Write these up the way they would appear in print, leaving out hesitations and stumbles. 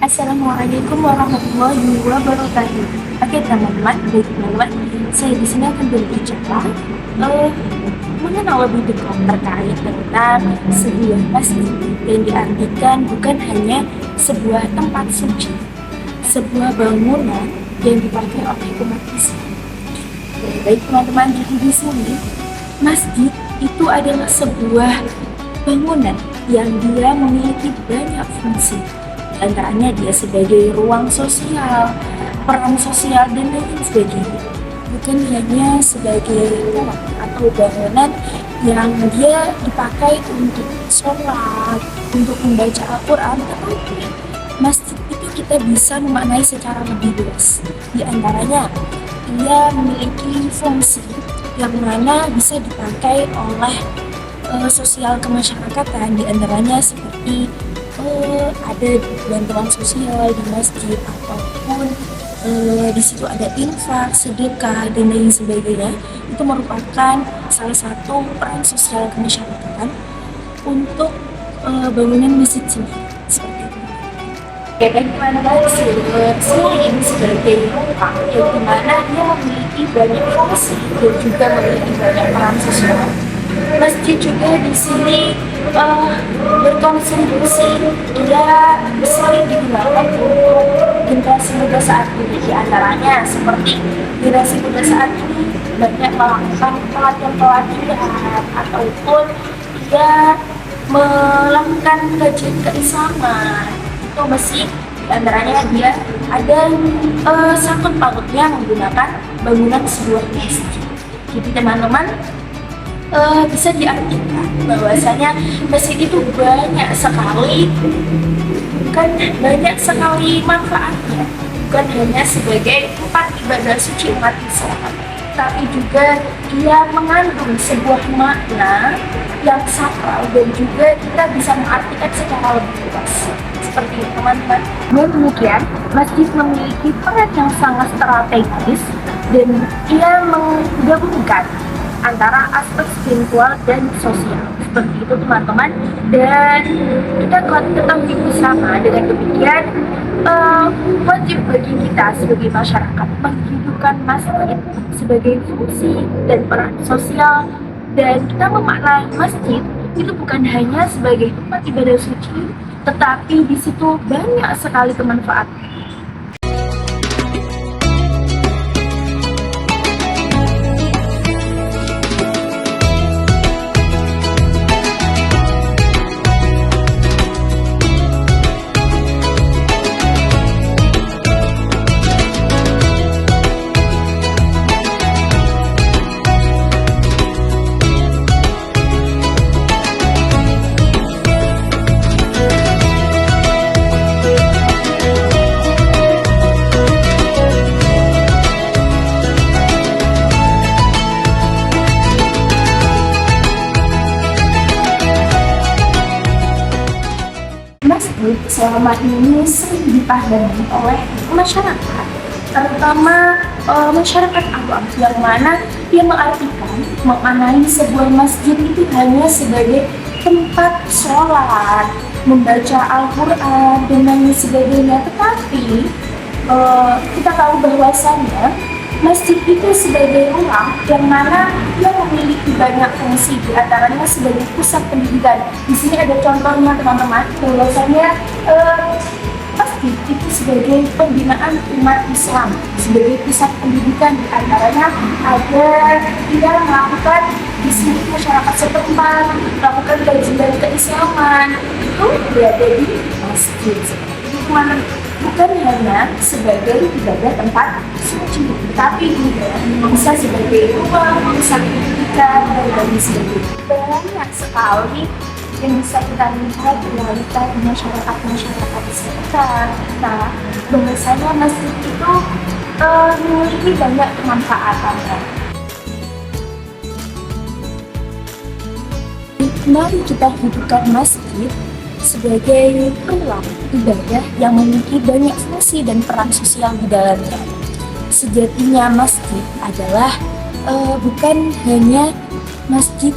Assalamualaikum warahmatullahi wabarakatuh. Oke teman-teman, baik teman-teman, saya di sini akan berbicara mengenal lebih dekat terkait tentang sebuah masjid yang diartikan bukan hanya sebuah tempat suci, sebuah bangunan yang dipakai oleh umat Islam. Baik teman-teman, jadi di sini masjid itu adalah sebuah bangunan yang dia memiliki banyak fungsi. Di antaranya dia sebagai ruang sosial, peran sosial dan lain sebagainya. Bukan hanya sebagai rumah atau bangunan yang dia dipakai untuk sholat, untuk membaca Al-Quran, tetapi masjid itu kita bisa memaknai secara lebih luas. Di antaranya, ia memiliki fungsi yang mana bisa dipakai oleh sosial kemasyarakatan, di antaranya seperti ada bantuan sosial di masjid ataupun di situ ada infak, sedekah dan lain sebagainya. Itu merupakan salah satu peran sosial kemasyarakatan untuk bangunan masjid sendiri seperti itu. Ya, dan dimana sini ini sebagai rumah yang dimana dia memiliki banyak fungsi dan juga memiliki banyak peran sosial. Masjid juga di sini berkontribusi, dia sering digunakan untuk generasi muda saat ini, di antaranya seperti generasi muda saat ini banyak melakukan pelatihan ataupun dia melakukan kajian keislaman. Itu masjid, di antaranya dia ada sangkut pautnya menggunakan bangunan sebuah masjid. Jadi teman-teman, bisa diartikan bahwasanya masjid itu banyak sekali manfaatnya, bukan hanya sebagai tempat ibadah suci umat Islam, tapi juga ia mengandung sebuah makna yang sakral dan juga kita bisa mengartikan secara lebih luas. Seperti itu teman-teman. Dengan demikian, masjid memiliki peran yang sangat strategis dan ia menggabungkan antara aspek spiritual dan sosial. Seperti itu teman-teman, dan kita ketahui bersama dengan demikian wajib bagi kita sebagai masyarakat menghidupkan masjid sebagai fungsi dan peran sosial, dan kita memaknai masjid itu bukan hanya sebagai tempat ibadah suci, tetapi di situ banyak sekali kemanfaatan. Masjid selama ini sering dipahami oleh masyarakat, terutama masyarakat awam, yang mana dia mengartikan, mengenai sebuah masjid itu hanya sebagai tempat sholat, membaca Al-Quran dan lain sebagainya. Tetapi kita tahu bahwasannya masjid itu sebagai ruang yang mana dia memiliki banyak fungsi, di antaranya sebagai pusat pendidikan. Di sini ada contohnya teman-teman, bahwasanya masjid itu sebagai pembinaan umat Islam, sebagai pusat pendidikan, di antaranya ada dia melakukan di sini masyarakat setempat melakukan kajian keislaman itu berada di masjid. Itu bukan hanya sebagai ibadah tempat suci, tapi juga bisa sebagai ruang pusat pendidikan dan lain sebagainya. Banyak sekali yang bisa kita lihat realita di masyarakat sekitar kita, bahwasanya masjid itu memiliki banyak kemanfaatannya. Mari kita hidupkan masjid sebagai ruang ibadah yang memiliki banyak fungsi dan peran sosial di dalamnya. Sejatinya masjid adalah bukan hanya masjid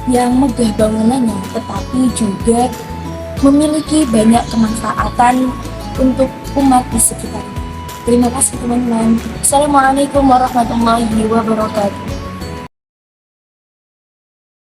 yang megah bangunannya, tetapi juga memiliki banyak kemanfaatan untuk umat di sekitar. Terima kasih teman-teman. Assalamualaikum warahmatullahi wabarakatuh.